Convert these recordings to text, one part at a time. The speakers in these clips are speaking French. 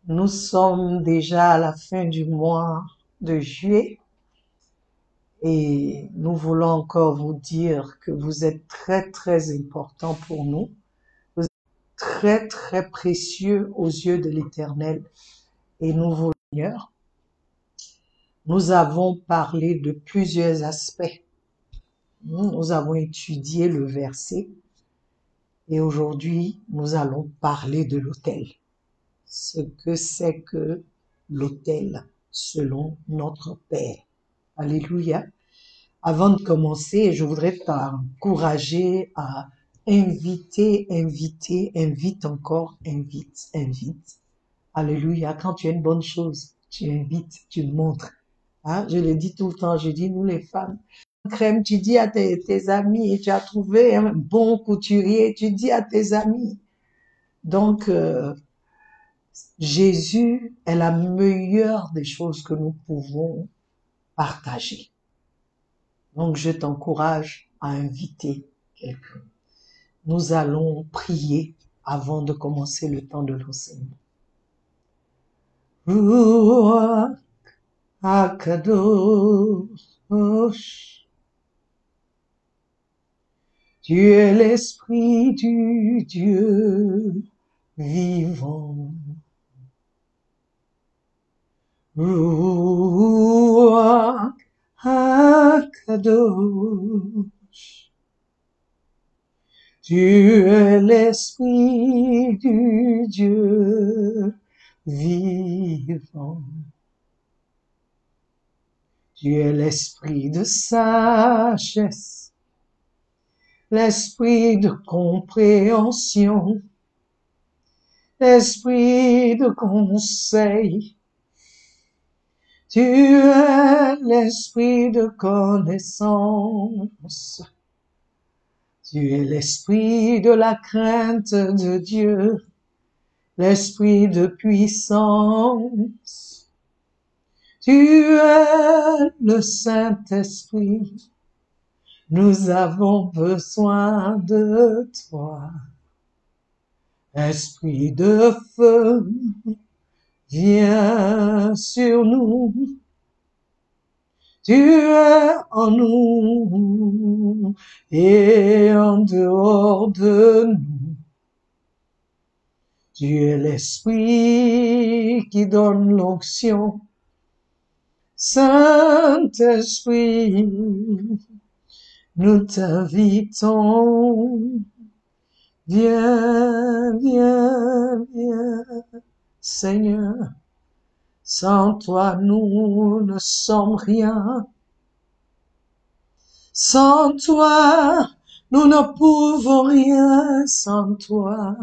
Nous sommes déjà à la fin du mois de juillet et nous voulons encore vous dire que vous êtes très très important pour nous. Vous êtes très très précieux aux yeux de l'Éternel et nous voulons, Seigneur, nous avons parlé de plusieurs aspects. Nous avons étudié le verset et aujourd'hui nous allons parler de l'autel. Ce que c'est que l'autel selon notre Père. Alléluia. Avant de commencer, je voudrais t'encourager à invite encore, invite. Alléluia. Quand tu as une bonne chose, tu invites, tu montres. Hein? Je le dis tout le temps, je dis, nous les femmes, crème, tu dis à tes amis, et tu as trouvé un bon couturier, tu dis à tes amis. Donc, Jésus est la meilleure des choses que nous pouvons partager. Donc, je t'encourage à inviter quelqu'un. Nous allons prier avant de commencer le temps de l'enseignement. Ruach HaKadosh, tu es l'esprit du Dieu vivant. Ruach HaKadosh, tu es l'esprit du Dieu vivant. Tu es l'esprit de sagesse, l'esprit de compréhension, l'esprit de conseil. Tu es l'esprit de connaissance. Tu es l'esprit de la crainte de Dieu, l'esprit de puissance. Tu es le Saint-Esprit. Nous avons besoin de toi. Esprit de feu, viens sur nous. Tu es en nous et en dehors de nous. Tu es l'Esprit qui donne l'onction. Saint-Esprit, nous t'invitons. Viens, viens, viens, Seigneur. Sans toi, nous ne sommes rien. Sans toi, nous ne pouvons rien. Sans toi,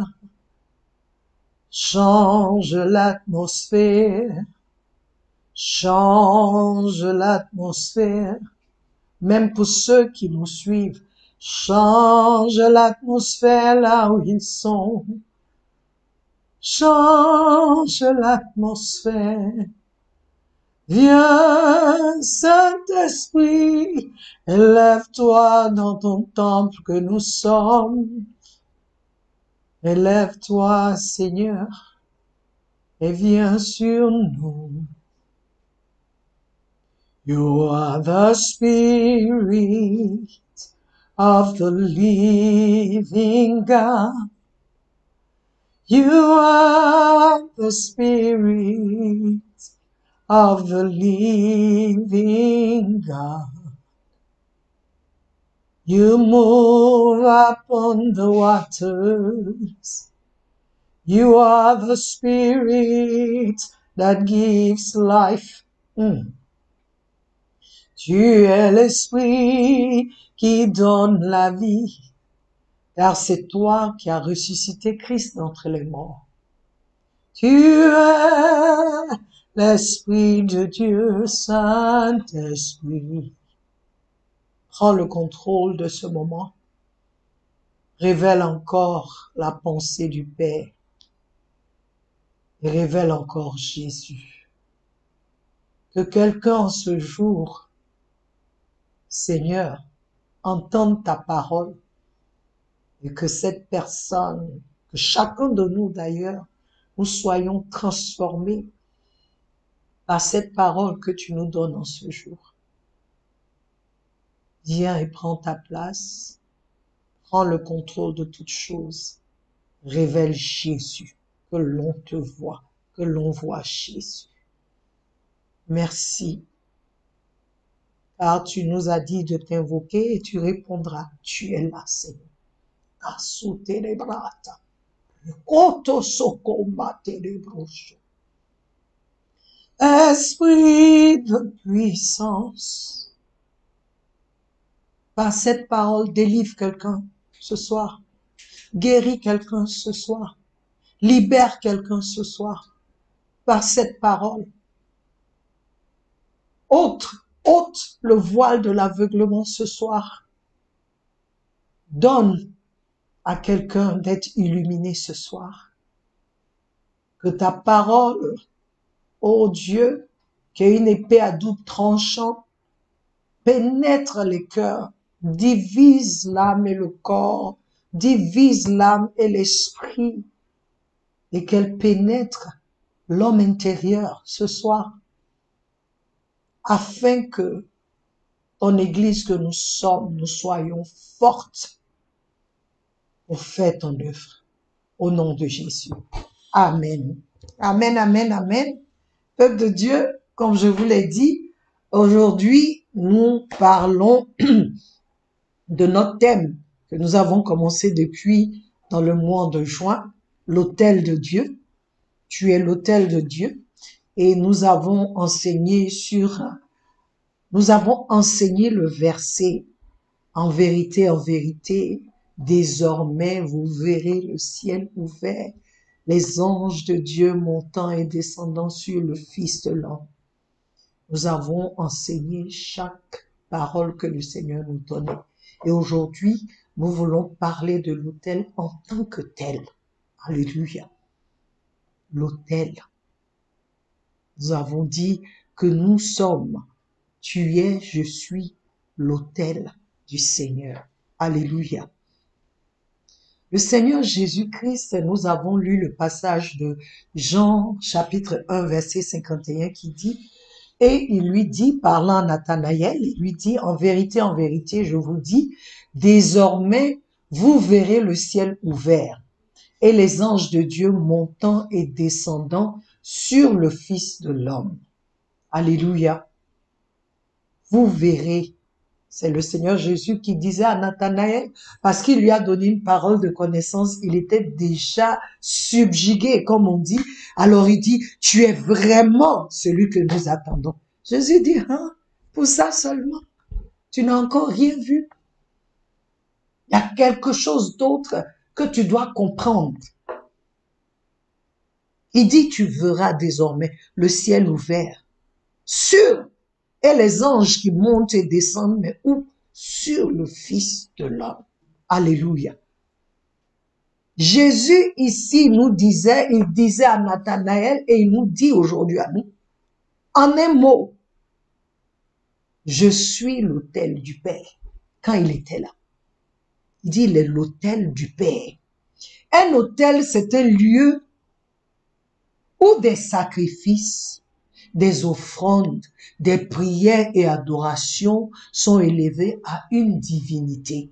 change l'atmosphère. Change l'atmosphère. Même pour ceux qui nous suivent, change l'atmosphère là où ils sont. Change l'atmosphère. Viens, Saint-Esprit, élève-toi dans ton temple que nous sommes. Élève-toi, Seigneur, et viens sur nous. You are the Spirit of the living God. You are the Spirit of the living God. You move upon the waters. You are the Spirit that gives life. Tu es l'Esprit qui donne la vie, car c'est toi qui as ressuscité Christ d'entre les morts. Tu es l'Esprit de Dieu, Saint-Esprit. Prends le contrôle de ce moment. Révèle encore la pensée du Père. Et révèle encore Jésus. Que quelqu'un ce jour, Seigneur, entende ta parole et que cette personne, que chacun de nous d'ailleurs, nous soyons transformés par cette parole que tu nous donnes en ce jour. Viens et prends ta place, prends le contrôle de toutes choses. Révèle Jésus, que l'on te voit, que l'on voit Jésus. Merci, car tu nous as dit de t'invoquer et tu répondras. Tu es là, Seigneur. Esprit de puissance, par cette parole, délivre quelqu'un ce soir, guéris quelqu'un ce soir, libère quelqu'un ce soir, par cette parole. Ôte le voile de l'aveuglement ce soir. Donne à quelqu'un d'être illuminé ce soir. Que ta parole, ô Dieu, qui est une épée à double tranchant, pénètre les cœurs, divise l'âme et le corps, divise l'âme et l'esprit, et qu'elle pénètre l'homme intérieur ce soir, afin que ton Église que nous sommes, nous soyons fortes pour faire ton œuvre. Au nom de Jésus. Amen. Amen, amen, amen. Peuple de Dieu, comme je vous l'ai dit, aujourd'hui, nous parlons de notre thème que nous avons commencé depuis dans le mois de juin, l'autel de Dieu. Tu es l'autel de Dieu. Et nous avons enseigné le verset, en vérité, désormais vous verrez le ciel ouvert, les anges de Dieu montant et descendant sur le Fils de l'homme. Nous avons enseigné chaque parole que le Seigneur nous donnait. Et aujourd'hui, nous voulons parler de l'autel en tant que tel. Alléluia. L'autel. Nous avons dit que nous sommes, tu es, je suis l'autel du Seigneur. Alléluia. Le Seigneur Jésus-Christ, nous avons lu le passage de Jean chapitre 1 verset 51 qui dit, et il lui dit, parlant à Nathanaël, il lui dit, en vérité, je vous dis, désormais, vous verrez le ciel ouvert et les anges de Dieu montant et descendant sur le Fils de l'homme. Alléluia. Vous verrez. C'est le Seigneur Jésus qui disait à Nathanaël, parce qu'il lui a donné une parole de connaissance, il était déjà subjugué, comme on dit. Alors il dit, tu es vraiment celui que nous attendons. Jésus dit, hein, pour ça seulement, tu n'as encore rien vu. Il y a quelque chose d'autre que tu dois comprendre. Il dit, tu verras désormais le ciel ouvert, sur et les anges qui montent et descendent, mais où? Sur le Fils de l'homme. Alléluia. Jésus ici il disait à Nathanaël et il nous dit aujourd'hui à nous, en un mot, je suis l'autel du Père. Quand il était là, il dit, il est l'autel du Père. Un autel, c'est un lieu où des sacrifices, des offrandes, des prières et adorations sont élevées à une divinité.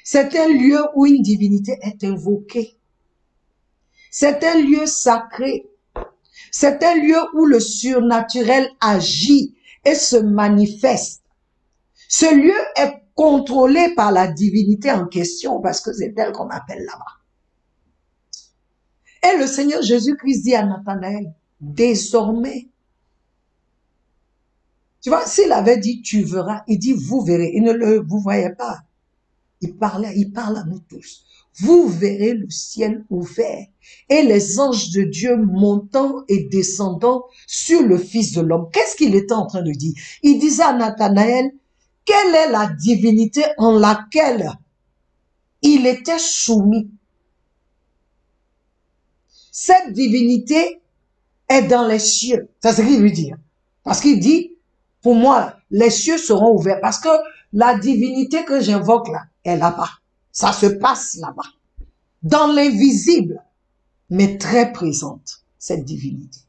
C'est un lieu où une divinité est invoquée. C'est un lieu sacré. C'est un lieu où le surnaturel agit et se manifeste. Ce lieu est contrôlé par la divinité en question parce que c'est elle qu'on appelle là-bas. Et le Seigneur Jésus-Christ dit à Nathanaël, désormais, tu vois, s'il avait dit tu verras, il dit vous verrez, il ne vous voyez pas. Il parle à nous tous. Vous verrez le ciel ouvert et les anges de Dieu montant et descendant sur le Fils de l'homme. Qu'est-ce qu'il était en train de dire? Il disait à Nathanaël, quelle est la divinité en laquelle il était soumis? Cette divinité est dans les cieux. C'est ce qu'il lui dit. Parce qu'il dit, pour moi, les cieux seront ouverts. Parce que la divinité que j'invoque là, est là-bas. Ça se passe là-bas. dans l'invisible, mais très présente, cette divinité.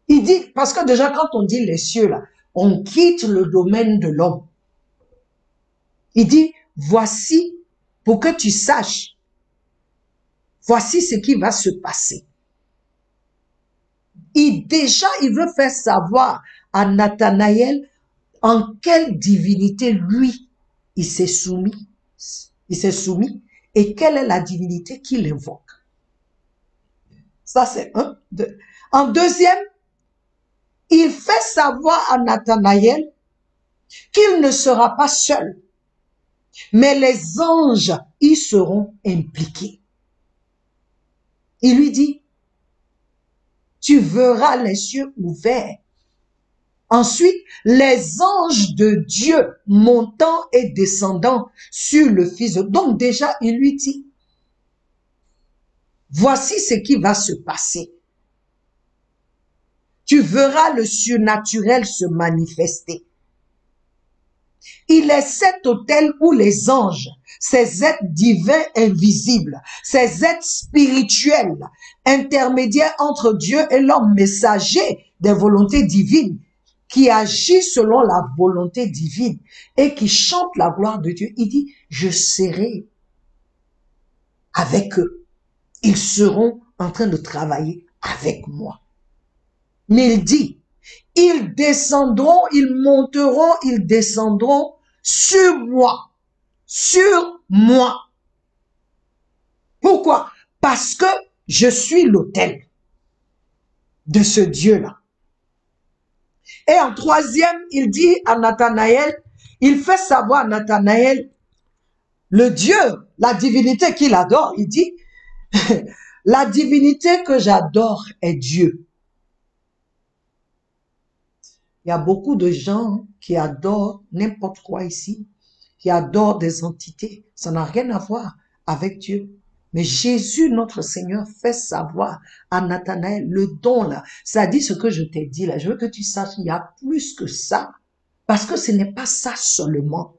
Il dit, parce que déjà quand on dit les cieux là, on quitte le domaine de l'homme. Il dit, voici, pour que tu saches, voici ce qui va se passer. Il veut faire savoir à Nathanaël en quelle divinité lui, il s'est soumis. Il s'est soumis. Et quelle est la divinité qu'il invoque. Ça, c'est un. Deux. En deuxième, il fait savoir à Nathanaël qu'il ne sera pas seul, mais les anges y seront impliqués. Il lui dit, tu verras les cieux ouverts. Ensuite, les anges de Dieu montant et descendant sur le Fils de... Donc déjà, il lui dit, voici ce qui va se passer. Tu verras le surnaturel se manifester. Il est cet autel où les anges, ces êtres divins invisibles, ces êtres spirituels, intermédiaires entre Dieu et l'homme, messagers des volontés divines, qui agissent selon la volonté divine et qui chantent la gloire de Dieu. Il dit, je serai avec eux. Ils seront en train de travailler avec moi. Mais il dit, ils descendront, ils monteront, ils descendront sur moi. Sur moi. Pourquoi? Parce que je suis l'autel de ce Dieu-là. Et en troisième, il dit à Nathanaël, il fait savoir à Nathanaël, le Dieu, la divinité qu'il adore, il dit, la divinité que j'adore est Dieu. Il y a beaucoup de gens qui adorent n'importe quoi ici, qui adorent des entités. Ça n'a rien à voir avec Dieu. Mais Jésus, notre Seigneur, fait savoir à Nathanaël le don là. Ça dit ce que je t'ai dit là. Je veux que tu saches, il y a plus que ça. Parce que ce n'est pas ça seulement.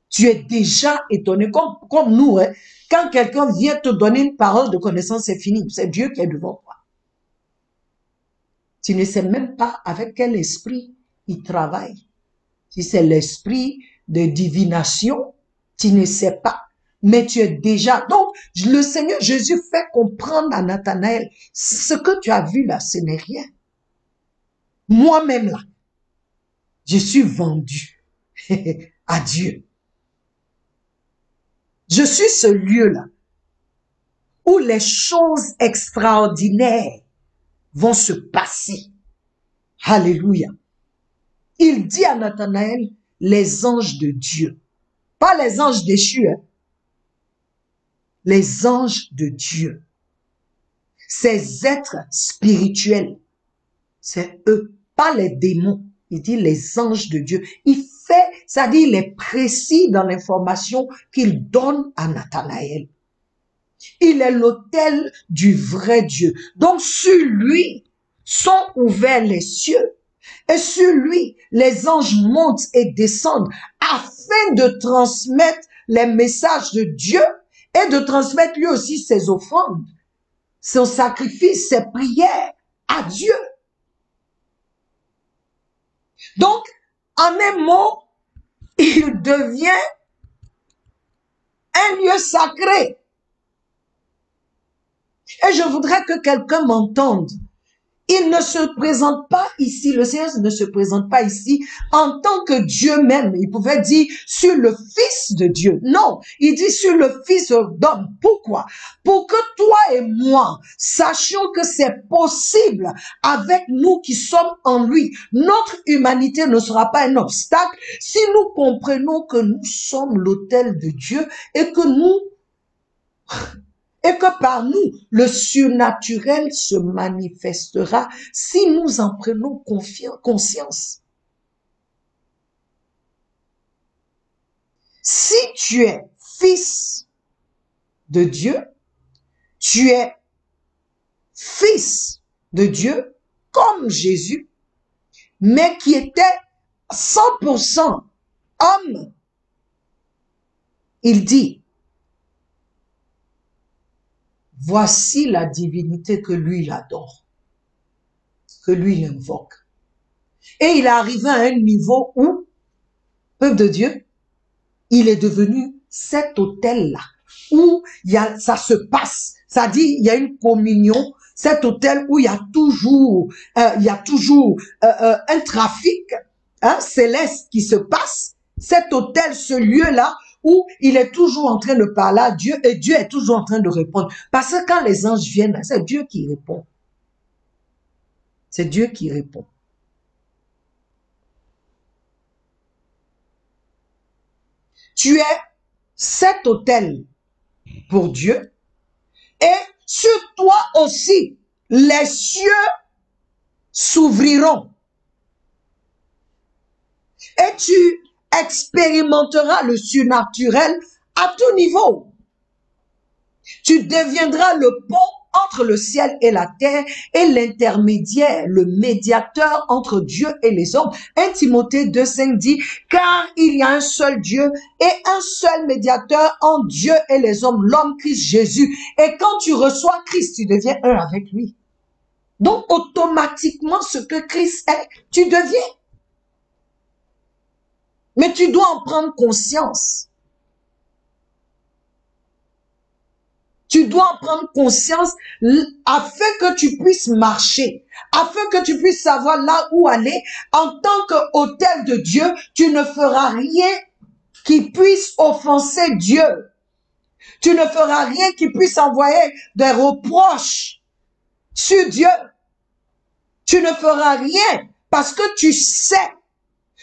Tu es déjà étonné, comme nous, hein. Quand quelqu'un vient te donner une parole de connaissance, c'est fini. C'est Dieu qui est devant toi. Tu ne sais même pas avec quel esprit il travaille. Si c'est l'esprit de divination, tu ne sais pas. Mais tu es déjà... Donc, le Seigneur Jésus fait comprendre à Nathanaël, ce que tu as vu là, ce n'est rien. Moi-même là, je suis vendu à Dieu. Je suis ce lieu-là où les choses extraordinaires vont se passer. Alléluia. Il dit à Nathanaël, les anges de Dieu. Pas les anges déchus, hein. Les anges de Dieu. Ces êtres spirituels, c'est eux, pas les démons. Il dit les anges de Dieu. Il fait, c'est-à-dire il est précis dans l'information qu'il donne à Nathanaël. Il est l'autel du vrai Dieu. Donc sur lui sont ouverts les cieux. Et sur lui, les anges montent et descendent afin de transmettre les messages de Dieu et de transmettre lui aussi ses offrandes, son sacrifice, ses prières à Dieu. Donc, en un mot, il devient un lieu sacré. Et je voudrais que quelqu'un m'entende. Il ne se présente pas ici, le Seigneur ne se présente pas ici en tant que Dieu même. Il pouvait dire sur le Fils de Dieu. Non, il dit sur le Fils d'homme. Pourquoi? Pour que toi et moi sachions que c'est possible avec nous qui sommes en lui. Notre humanité ne sera pas un obstacle si nous comprenons que nous sommes l'autel de Dieu et que par nous, le surnaturel se manifestera si nous en prenons conscience. Si tu es fils de Dieu, tu es fils de Dieu comme Jésus, mais qui était 100% homme. Il dit, Voici la divinité que lui, il adore, que lui, il invoque. Et il est arrivé à un niveau où, peuple de Dieu, il est devenu cet autel-là, où ça se passe. Ça dit, il y a une communion, cet autel où il y a toujours un trafic céleste qui se passe. Cet autel, ce lieu-là, où il est toujours en train de parler à Dieu et Dieu est toujours en train de répondre. Parce que quand les anges viennent, c'est Dieu qui répond. C'est Dieu qui répond. Tu es cet autel pour Dieu et sur toi aussi, les cieux s'ouvriront et tu expérimenteras le surnaturel à tout niveau. Tu deviendras le pont entre le ciel et la terre et l'intermédiaire, le médiateur entre Dieu et les hommes. 1 Timothée 2,5 dit, car il y a un seul Dieu et un seul médiateur entre Dieu et les hommes, l'homme Christ Jésus. Et quand tu reçois Christ, tu deviens un avec lui. Donc automatiquement, ce que Christ est, tu deviens. Mais tu dois en prendre conscience. Tu dois en prendre conscience afin que tu puisses marcher, afin que tu puisses savoir là où aller. En tant qu'autel de Dieu, tu ne feras rien qui puisse offenser Dieu. Tu ne feras rien qui puisse envoyer des reproches sur Dieu. Tu ne feras rien parce que tu sais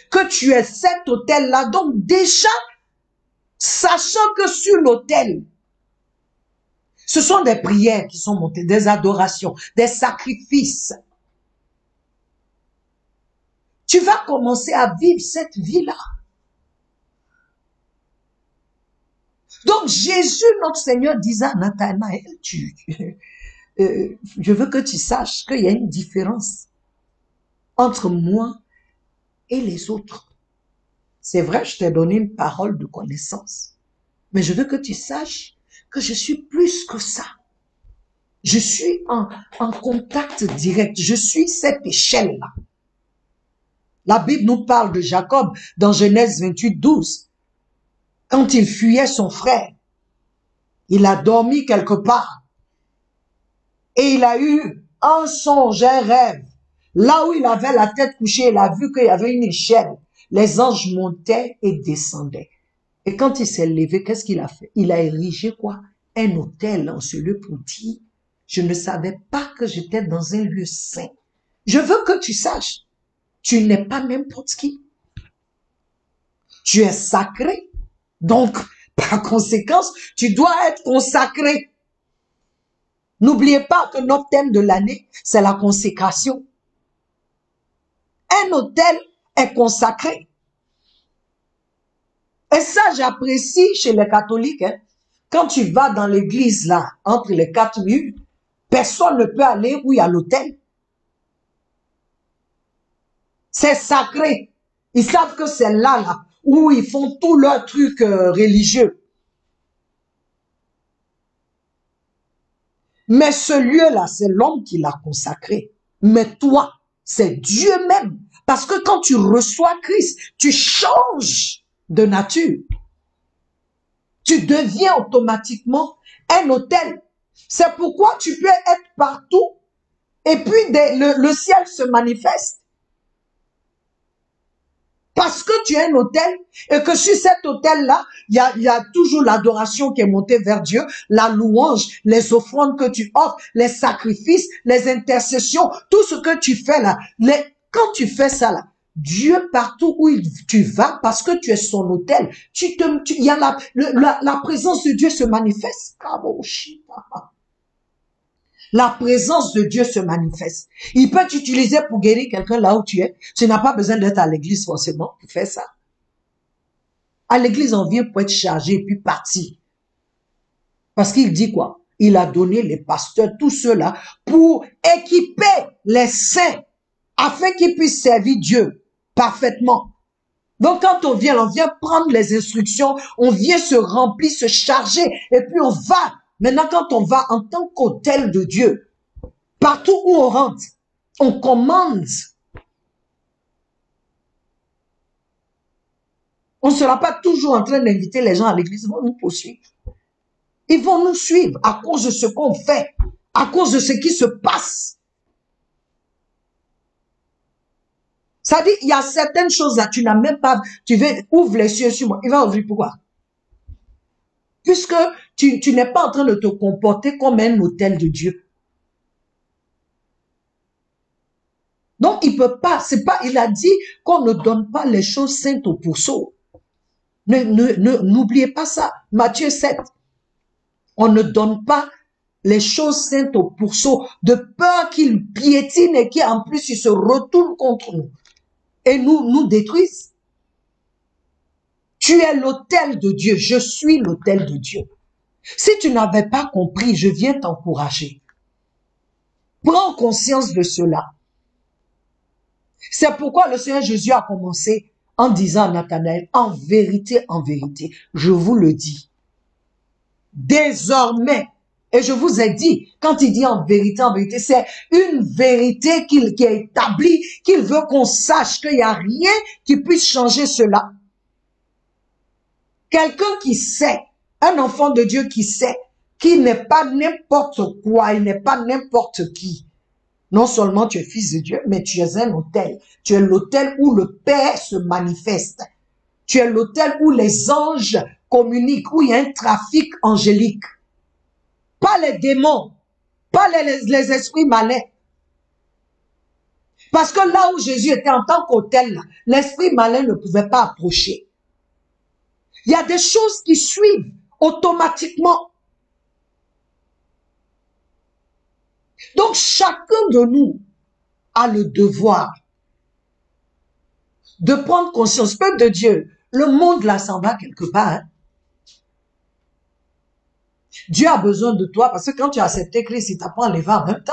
que tu es cet autel-là. Donc déjà, sachant que sur l'autel, ce sont des prières qui sont montées, des adorations, des sacrifices. Tu vas commencer à vivre cette vie-là. Donc Jésus, notre Seigneur, disait à Nathanaël, je veux que tu saches qu'il y a une différence entre moi et les autres. C'est vrai, je t'ai donné une parole de connaissance, mais je veux que tu saches que je suis plus que ça. Je suis en contact direct. Je suis cette échelle-là. La Bible nous parle de Jacob dans Genèse 28, 12. Quand il fuyait son frère, il a dormi quelque part. Et il a eu un songe, un rêve. Là où il avait la tête couchée, il a vu qu'il y avait une échelle. Les anges montaient et descendaient. Et quand il s'est levé, qu'est-ce qu'il a fait? Il a érigé quoi? Un autel en ce lieu pour dire, je ne savais pas que j'étais dans un lieu saint. Je veux que tu saches, tu n'es pas n'importe qui. Tu es sacré. Donc, par conséquence, tu dois être consacré. N'oubliez pas que notre thème de l'année, c'est la consécration. Un autel est consacré. Et ça, j'apprécie chez les catholiques. Quand tu vas dans l'église, là, entre les quatre murs, personne ne peut aller où il y a l'autel. C'est sacré. Ils savent que c'est là, où ils font tous leurs trucs religieux. Mais ce lieu-là, c'est l'homme qui l'a consacré. Mais toi, c'est Dieu même. Parce que quand tu reçois Christ, tu changes de nature. Tu deviens automatiquement un autel. C'est pourquoi tu peux être partout et puis le ciel se manifeste. Parce que tu es un autel et que sur cet autel-là, il y a toujours l'adoration qui est montée vers Dieu, la louange, les offrandes que tu offres, les sacrifices, les intercessions, tout ce que tu fais là. Quand tu fais ça là, Dieu partout où tu vas, parce que tu es son autel, il y a la présence de Dieu se manifeste. La présence de Dieu se manifeste. Il peut t'utiliser pour guérir quelqu'un là où tu es. Tu n'as pas besoin d'être à l'église forcément pour faire ça. À l'église, on vient pour être chargé et puis partir. Parce qu'il dit quoi? Il a donné les pasteurs, tous ceux-là, pour équiper les saints afin qu'ils puissent servir Dieu parfaitement. Donc quand on vient prendre les instructions, on vient se remplir, se charger et puis on va Maintenant, quand on va en tant qu'autel de Dieu, partout où on rentre, on commande. On ne sera pas toujours en train d'inviter les gens à l'église, ils vont nous poursuivre. Ils vont nous suivre à cause de ce qu'on fait, à cause de ce qui se passe. Ça dit, il y a certaines choses là, tu n'as même pas, tu veux, ouvre les yeux sur moi. Il va ouvrir pourquoi? Puisque tu n'es pas en train de te comporter comme un autel de Dieu. Donc, il peut pas, c'est pas, il a dit qu'on ne donne pas les choses saintes aux pourceaux. N'oubliez pas ça. Matthieu 7. On ne donne pas les choses saintes aux pourceaux de peur qu'ils piétinent et qu'en plus ils se retournent contre nous et nous détruisent. Tu es l'autel de Dieu. Je suis l'autel de Dieu. Si tu n'avais pas compris, je viens t'encourager. Prends conscience de cela. C'est pourquoi le Seigneur Jésus a commencé en disant à Nathanaël, en vérité, je vous le dis, désormais, et je vous ai dit, quand il dit en vérité, c'est une vérité qui est établie, qu'il veut qu'on sache qu'il n'y a rien qui puisse changer cela. Quelqu'un qui sait, un enfant de Dieu qui n'est pas n'importe quoi, il n'est pas n'importe qui. Non seulement tu es fils de Dieu, mais tu es un autel. Tu es l'autel où le Père se manifeste. Tu es l'autel où les anges communiquent, où il y a un trafic angélique. Pas les démons, pas les esprits malins. Parce que là où Jésus était en tant qu'autel, l'esprit malin ne pouvait pas approcher. Il y a des choses qui suivent automatiquement. Donc chacun de nous a le devoir de prendre conscience. Peuple de Dieu, le monde là s'en va quelque part. Hein? Dieu a besoin de toi parce que quand tu as accepté Christ, il t'apprend à lever en même temps.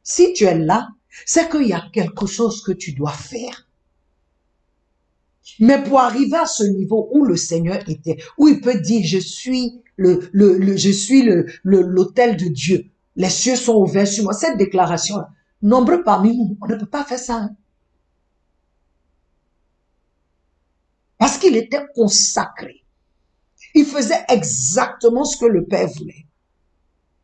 Si tu es là, c'est qu'il y a quelque chose que tu dois faire. Mais pour arriver à ce niveau où le Seigneur était, où il peut dire, je suis l'autel de Dieu. Les cieux sont ouverts sur moi. Cette déclaration-là, nombreux parmi nous, on ne peut pas faire ça. Hein? Parce qu'il était consacré. Il faisait exactement ce que le Père voulait.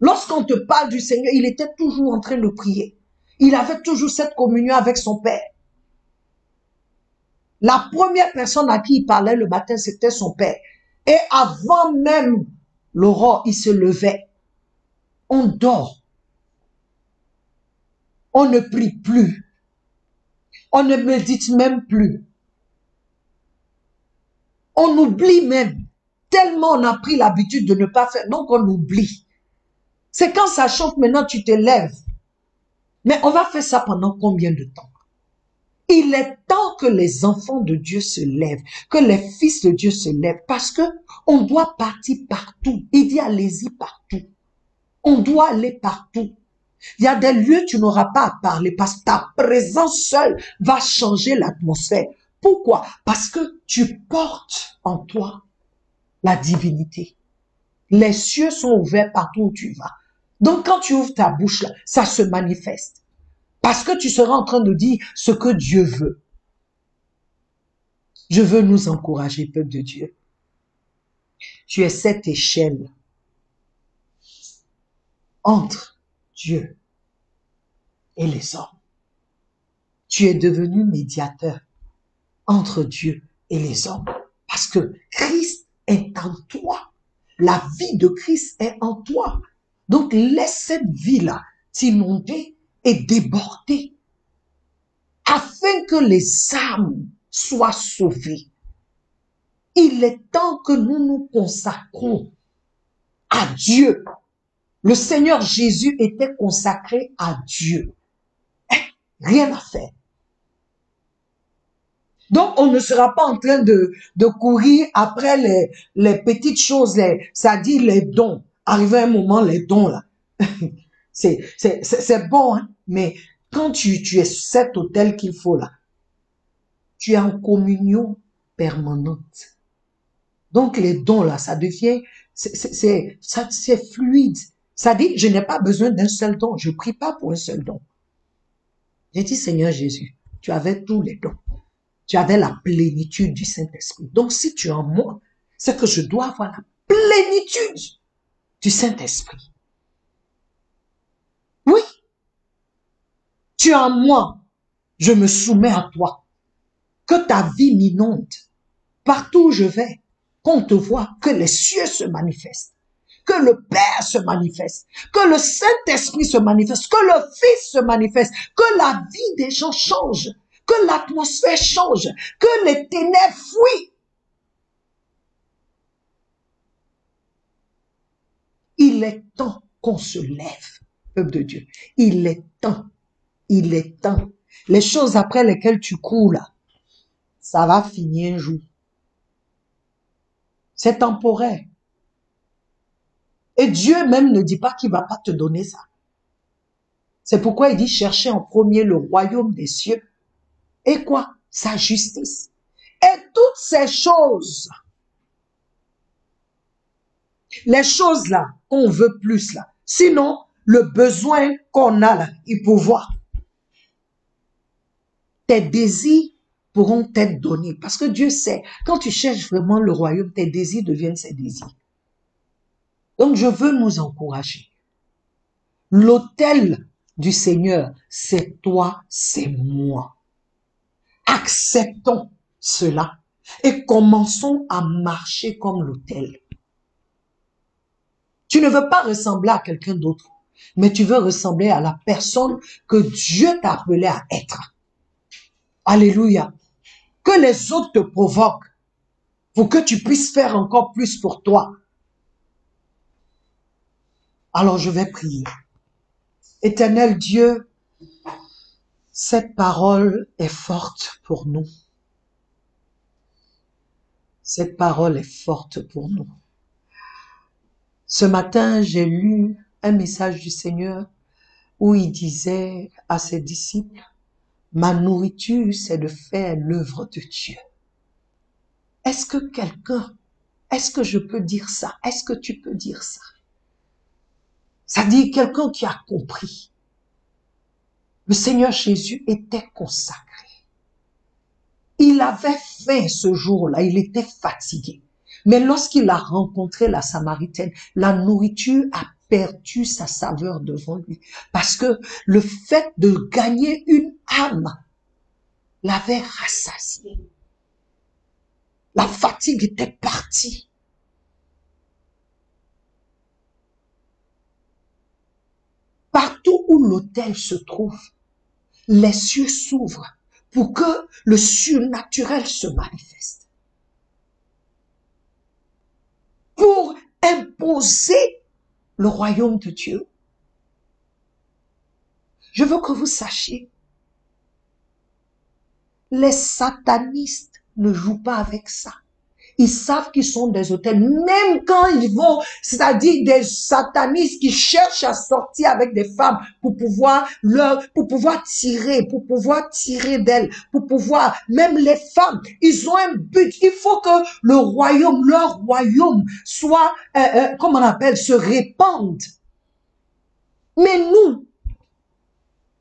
Lorsqu'on te parle du Seigneur, il était toujours en train de prier. Il avait toujours cette communion avec son Père. La première personne à qui il parlait le matin, c'était son Père. Et avant même l'aurore, il se levait. On dort. On ne prie plus. On ne médite même plus. On oublie même. Tellement on a pris l'habitude de ne pas faire. Donc on oublie. C'est quand ça chauffe, maintenant tu te lèves. Mais on va faire ça pendant combien de temps? Il est temps que les enfants de Dieu se lèvent, que les fils de Dieu se lèvent, parce que on doit partir partout. Il dit allez-y partout. On doit aller partout. Il y a des lieux tu n'auras pas à parler parce que ta présence seule va changer l'atmosphère. Pourquoi? Parce que tu portes en toi la divinité. Les cieux sont ouverts partout où tu vas. Donc quand tu ouvres ta bouche là, ça se manifeste. Parce que tu seras en train de dire ce que Dieu veut. Je veux nous encourager, peuple de Dieu. Tu es cette échelle entre Dieu et les hommes. Tu es devenu médiateur entre Dieu et les hommes. Parce que Christ est en toi. La vie de Christ est en toi. Donc laisse cette vie-là t'inonder et déborder afin que les âmes soient sauvées. Il est temps que nous nous consacrons à Dieu. Le Seigneur Jésus était consacré à Dieu. Rien à faire. Donc, on ne sera pas en train de courir après les petites choses, c'est-à-dire les dons. Arrivé un moment, les dons, là, c'est bon, hein? Mais quand tu es cet autel qu'il faut, là, tu es en communion permanente. Donc, les dons, là, ça devient c'est fluide. Ça dit, je n'ai pas besoin d'un seul don. Je prie pas pour un seul don. J'ai dit, Seigneur Jésus, tu avais tous les dons. Tu avais la plénitude du Saint-Esprit. Donc, si tu es en moi, c'est que je dois avoir la plénitude du Saint-Esprit. Oui, tu es en moi. Je me soumets à toi. Que ta vie m'inonde. Partout où je vais, qu'on te voit, que les cieux se manifestent. Que le Père se manifeste, que le Saint-Esprit se manifeste, que le Fils se manifeste, que la vie des gens change, que l'atmosphère change, que les ténèbres fuient. Il est temps qu'on se lève, peuple de Dieu. Il est temps. Il est temps. Les choses après lesquelles tu cours là, ça va finir un jour. C'est temporaire. Et Dieu même ne dit pas qu'il va pas te donner ça. C'est pourquoi il dit chercher en premier le royaume des cieux. Et quoi? Sa justice. Et toutes ces choses, les choses là, qu'on veut plus là. Sinon, le besoin qu'on a là, il pourvoit. Tes désirs pourront t'être donnés. Parce que Dieu sait, quand tu cherches vraiment le royaume, tes désirs deviennent ses désirs. Donc, je veux nous encourager. L'autel du Seigneur, c'est toi, c'est moi. Acceptons cela et commençons à marcher comme l'autel. Tu ne veux pas ressembler à quelqu'un d'autre, mais tu veux ressembler à la personne que Dieu t'a appelé à être. Alléluia. Que les autres te provoquent pour que tu puisses faire encore plus pour toi. Alors je vais prier. Éternel Dieu, cette parole est forte pour nous. Cette parole est forte pour nous. Ce matin, j'ai lu un message du Seigneur où il disait à ses disciples, « Ma nourriture, c'est de faire l'œuvre de Dieu. » Est-ce que je peux dire ça? Est-ce que tu peux dire ça? Ça dit quelqu'un qui a compris. Le Seigneur Jésus était consacré. Il avait faim ce jour-là, il était fatigué. Mais lorsqu'il a rencontré la Samaritaine, la nourriture a perdu sa saveur devant lui. Parce que le fait de gagner une âme l'avait rassasié. La fatigue était partie. Partout où l'autel se trouve, les cieux s'ouvrent pour que le surnaturel se manifeste. Pour imposer le royaume de Dieu. Je veux que vous sachiez, les satanistes ne jouent pas avec ça. Ils savent qu'ils sont des autels, même quand ils vont, c'est-à-dire des satanistes qui cherchent à sortir avec des femmes pour pouvoir tirer d'elles, pour pouvoir, même les femmes, ils ont un but. Il faut que le royaume, leur royaume, soit, comment on appelle, se répande. Mais nous,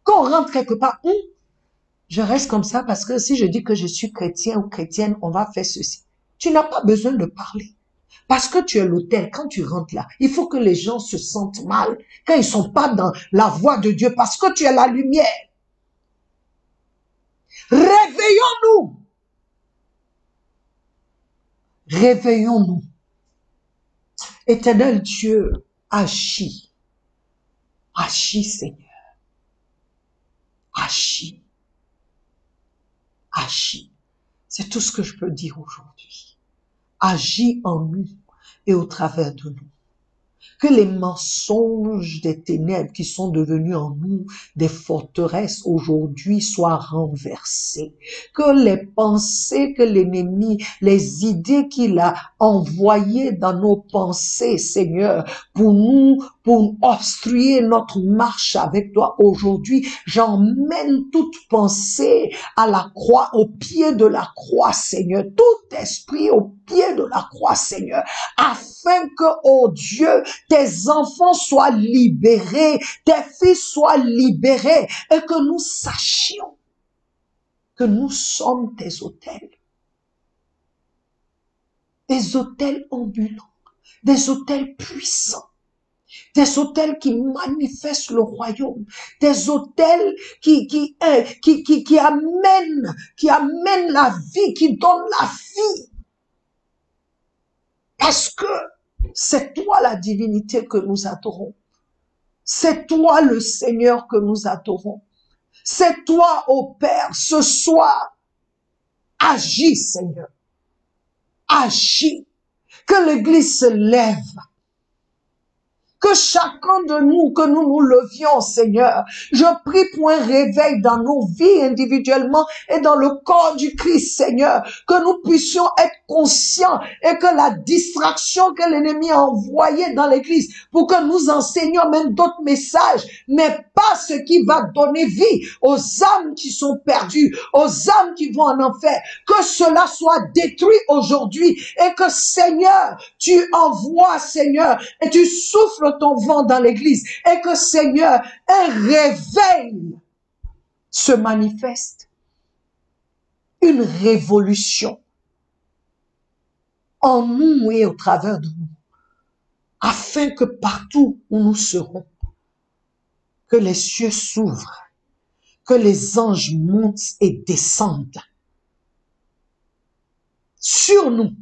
quand on rentre quelque part, je reste comme ça parce que si je dis que je suis chrétien ou chrétienne, on va faire ceci. Tu n'as pas besoin de parler. Parce que tu es l'autel, quand tu rentres là, il faut que les gens se sentent mal quand ils sont pas dans la voie de Dieu parce que tu es la lumière. Réveillons-nous. Réveillons-nous. Éternel Dieu, agis. Agis, Seigneur. Agis. Agis. C'est tout ce que je peux dire aujourd'hui. Agis en nous et au travers de nous. Que les mensonges des ténèbres qui sont devenus en nous des forteresses aujourd'hui soient renversés. Que les pensées que l'ennemi, les idées qu'il a envoyées dans nos pensées, Seigneur, pour obstruer notre marche avec toi aujourd'hui, j'emmène toute pensée à la croix, au pied de la croix, Seigneur. Tout esprit au pied de la croix, Seigneur, afin que, oh Dieu, tes enfants soient libérés, tes fils soient libérés, et que nous sachions que nous sommes des autels ambulants, des autels puissants, des autels qui manifestent le royaume, des autels qui amènent la vie, qui donnent la vie. Parce que c'est toi la divinité que nous adorons. C'est toi le Seigneur que nous adorons. C'est toi, ô Père, ce soir. Agis, Seigneur. Agis. Que l'Église se lève. Que chacun de nous, que nous nous levions, Seigneur. Je prie pour un réveil dans nos vies individuellement et dans le corps du Christ, Seigneur. Que nous puissions être conscients et que la distraction que l'ennemi a envoyée dans l'Église pour que nous enseignions même d'autres messages n'est pas ce qui va donner vie aux âmes qui sont perdues, aux âmes qui vont en enfer. Que cela soit détruit aujourd'hui et que, Seigneur, tu envoies, Seigneur, et tu souffles ton vent dans l'église et que, Seigneur, un réveil se manifeste, une révolution en nous et au travers de nous, afin que partout où nous serons, que les cieux s'ouvrent, que les anges montent et descendent sur nous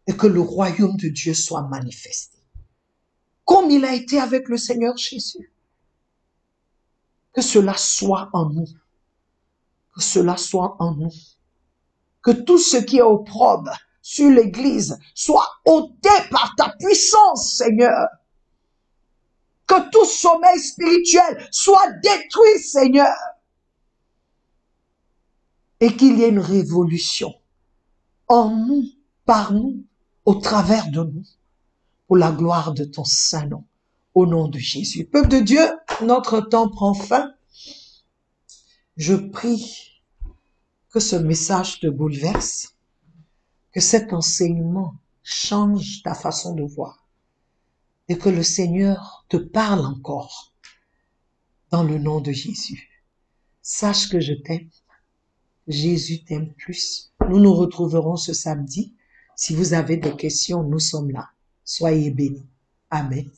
et que le royaume de Dieu soit manifesté. Comme il a été avec le Seigneur Jésus. Que cela soit en nous. Que cela soit en nous. Que tout ce qui est opprobre sur l'Église soit ôté par ta puissance, Seigneur. Que tout sommeil spirituel soit détruit, Seigneur. Et qu'il y ait une révolution en nous, par nous, au travers de nous. Pour la gloire de ton saint nom, au nom de Jésus. Peuple de Dieu, notre temps prend fin. Je prie que ce message te bouleverse, que cet enseignement change ta façon de voir et que le Seigneur te parle encore dans le nom de Jésus. Sache que je t'aime. Jésus t'aime plus. Nous nous retrouverons ce samedi. Si vous avez des questions, nous sommes là. Soyez bénis. Amen.